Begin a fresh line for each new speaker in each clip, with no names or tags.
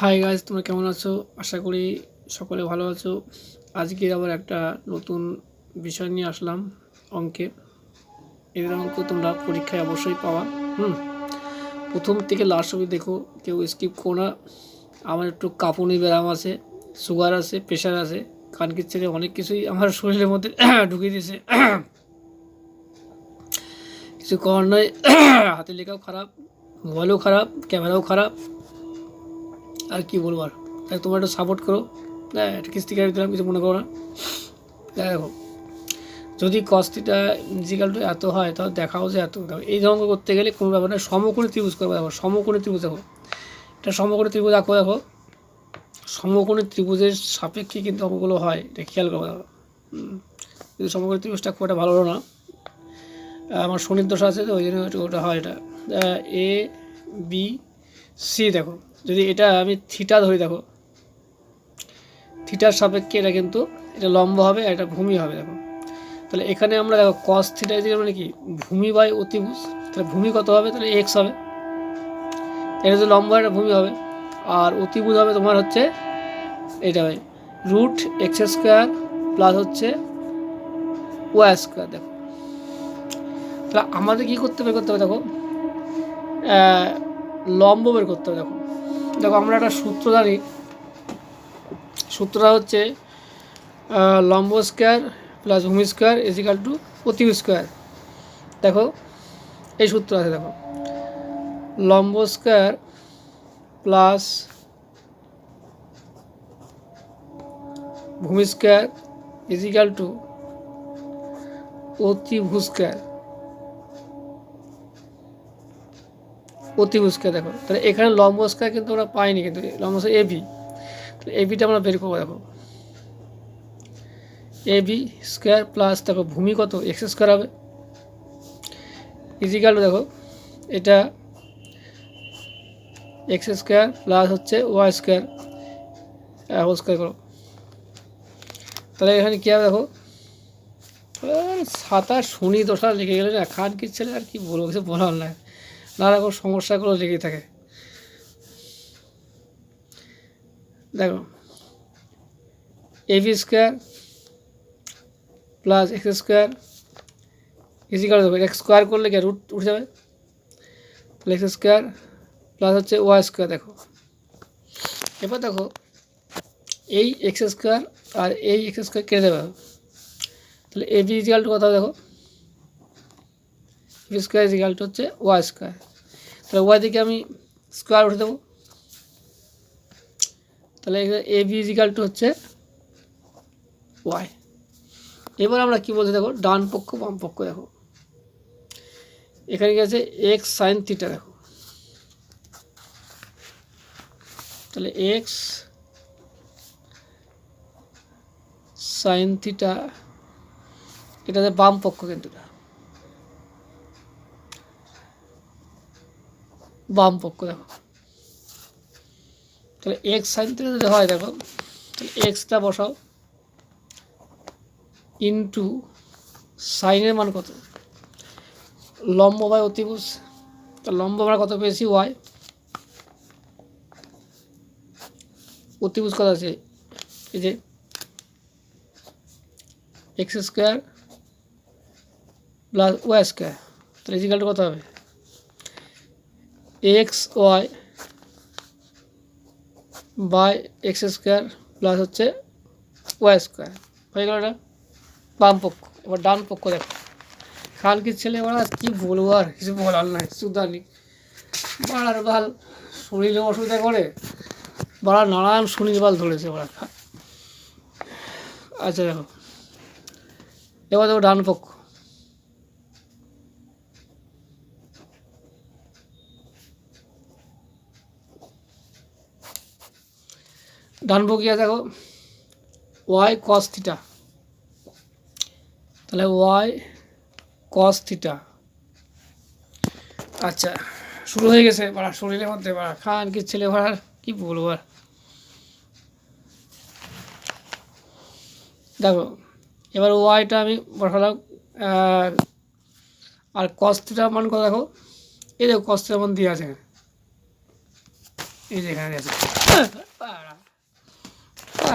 Hi guys, তোমরা কেমন আছো? আশা করি সকলে ভালো আছো। আজকে আবার একটা নতুন বিষয় নিয়ে আসলাম, অঙ্কে। এদের অঙ্ক তোমরা পরীক্ষায় অবশ্যই পাওয়া। প্রথম থেকে লাস্ট অবধি দেখো, কেউ স্কিপ করো না। আমার একটু কাঁপুনি ব্যায়াম আছে, সুগার আছে, প্রেশার আছে, কানকির ছেলে অনেক কিছুই আমার শরীরের মধ্যে ঢুকিয়ে দিয়েছে। কিছু করার নয়। হাতে লেখাও খারাপ, মোবাইলও খারাপ, ক্যামেরাও খারাপ, আর কি বলবার। তাই তোমরা একটু সাপোর্ট করো। হ্যাঁ, একটা কিস্তি কাটি দিলাম, কিছু মনে করো না। দেখো, যদি কস্তিটা ইজিক্যাল টু এত হয়, তাহলে দেখাও যে এত। দেখো, এই অঙ্ক করতে গেলে কোনো ব্যাপার না, সমকোণী ত্রিভুজ করবো। দেখো, সমকোণী ত্রিভুজ দেখো, এটা সমকোণী ত্রিভুজ আঁকো। দেখো, সমকোণী ত্রিভুজের সাপেক্ষে কিন্তু অঙ্কগুলো হয়, এটা খেয়াল করো। দেখো, কিন্তু সমকোণী ত্রিভুজটা খুব একটা ভালো হলো না, আমার শনির দশা আছে, তো ওই জন্য ওটা হয়। এটা এ বি সি। দেখো, যদি এটা আমি থিটা ধরি, দেখো থিটার সাপেক্ষে এটা কিন্তু এটা লম্ব হবে, এটা ভূমি হবে। দেখো, তাহলে এখানে আমরা দেখো কস থিটা মানে কি, ভূমি বাই অতিভুজ। তাহলে ভূমি কত হবে? তাহলে এক্স হবে। এটা যদি লম্ব হয়, এটা ভূমি হবে। আর অতিভুজ হবে তোমার হচ্ছে এটা হয় রুট এক্স স্কোয়ার প্লাস হচ্ছে ওয়াই স্কোয়ার। দেখো, তাহলে আমাদের কী করতে হবে? দেখো, লম্ব বের করতে হবে। দেখো দেখো আমরা একটা সূত্র জানি, সূত্রটা হচ্ছে লম্ব স্কোয়ার প্লাস ভূমি স্কোয়ার ইজিক্যাল টু অতিভুজ স্কোয়ার। দেখো, এই সূত্র আছে। দেখো, লম্ব স্কোয়ার প্লাস ভূমি স্কোয়ার ইজিক্যাল টু অতিভুজ স্কোয়ার। অতিভুজ স্কোয়ার। দেখো, তাহলে এখানে লম্ব স্কোয়ার কিন্তু আমরা পাইনি, কিন্তু লম্ব স্কোয়ার এবি, তাহলে এবিটা আমরা বের করবো। দেখো, এবি স্কোয়ার প্লাস দেখো ভূমি কত, এক্স স্কোয়ার হবে ইজিক্যাল টু, দেখো এটা এক্স স্কোয়ার প্লাস হচ্ছে ওয়াই স্কোয়ার হোল স্কোয়ার করো। তাহলে এখানে কী হবে? দেখো, সাতাশ শনি দশা লেগে গেলে না, খান কি ছেলে আর কি বলবো, কিছু বলার নাই, নানা রকম সমস্যাগুলো লেগেই থাকে। দেখো, A B square plus X square equal, দেখো এক্স স্কোয়ার করলে কি রুট উঠে যাবে, তাহলে এক্স স্কোয়ার প্লাস হচ্ছে ওয়াই স্কোয়ার। দেখো, এবার দেখো এই এক্স স্কোয়ার আর এই এক্স স্কোয়ার কেটে দেবে, তাহলে এ বি ইজিক্যাল টু কথা। দেখো, বি স্কোয়ার ইজিক্যাল টু হচ্ছে ওয়াই স্কোয়ার, তাহলে ওয়াই দিকে আমি স্কোয়ার উঠে দেবো, তাহলে এ বি ইজিক্যাল টু হচ্ছে ওয়াই। এবার আমরা কি বলছি? দেখো, ডান পক্ষ বাম পক্ষ। দেখো, এখানে কি আছে? X sine theta. দেখো, তাহলে এক্স সাইন থিটা, এটাতে বাম পক্ষ, কিন্তু এটা বাম পক্ষ। দেখো, তাহলে এক্স সাইন থিটা যদি হয়, দেখো তাহলে এক্সটা বসাও ইন্টু সাইনের মান কত, লম্ব বাই অতিভুজ। তাহলে লম্ব আমরা কত পেয়েছি? ওয়াই। অতিভুজ কত আছে? এই যে X square plus Y square, তাহলে ইজিক্যালটা কত হবে? X Y by X square plus হচ্ছে ওয়াই স্কোয়ার হয়ে গেল। এটা বাম পক্ষ। এবার ডান পক্ষ দেখো, খান কি ছেলে ওরা কী বলবো, আর কিছু বলার নাই, সুদানি বাড়ার বাল শরীরে অসুবিধা করে, বাড়া নানান শনির বাল ধরেছে ওরা। আচ্ছা দেখো, এবার দেখো ডান পক্ষ, ডান পক্ষিয়া দেখো ওয়াই কস থিটা, তাহলে ওয়াই কস থিটা। আচ্ছা, শুরু হয়ে গেছে বাড়া শরীরের মধ্যে, বাড়া খান কি ছেলে ভাড়ার কি বলবো আর। দেখো, এবার ওয়াইটা আমি বসালাম, আর কস থিটার মান কত? দেখো, এই দেখো কস থিটার মান দিয়ে আছে, এই যে এখানে আছে পাড়া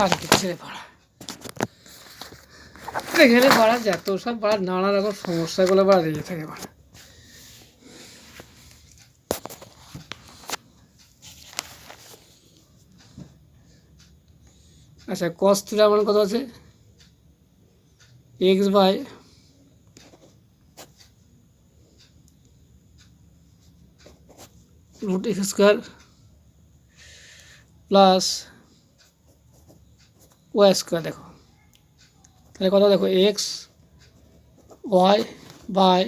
আর কিচ্ছে পাড়া এখানে পাড়া যত সব পাড়া নানা রকম সমস্যাগুলো পাড়া রেগে থাকে পাড়া। আচ্ছা কস থিটা মান কত আছে X by root X square plus Y square. দেখো তাহলে কত দেখো X Y by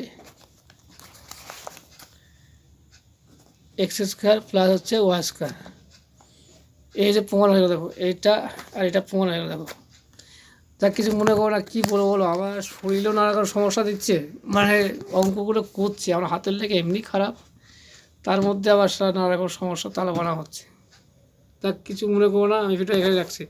X square plus হচ্ছে ওয়াই স্কোয়ার। এই যে প্রমাণ হয়ে গেল দেখো এইটা আর এটা প্রমাণ হয়ে গেল। দেখো তা কিছু মনে করো না, কী বলো বলো, আমার শরীরেও নানা রকম সমস্যা দিচ্ছে, মানে অঙ্কগুলো করছি আমার হাতের লেগে এমনি খারাপ, তার মধ্যে আবার নানা রকম সমস্যা তালা বানা হচ্ছে। তা কিছু মনে করো না, আমি ভিডিও এখানে রাখছি।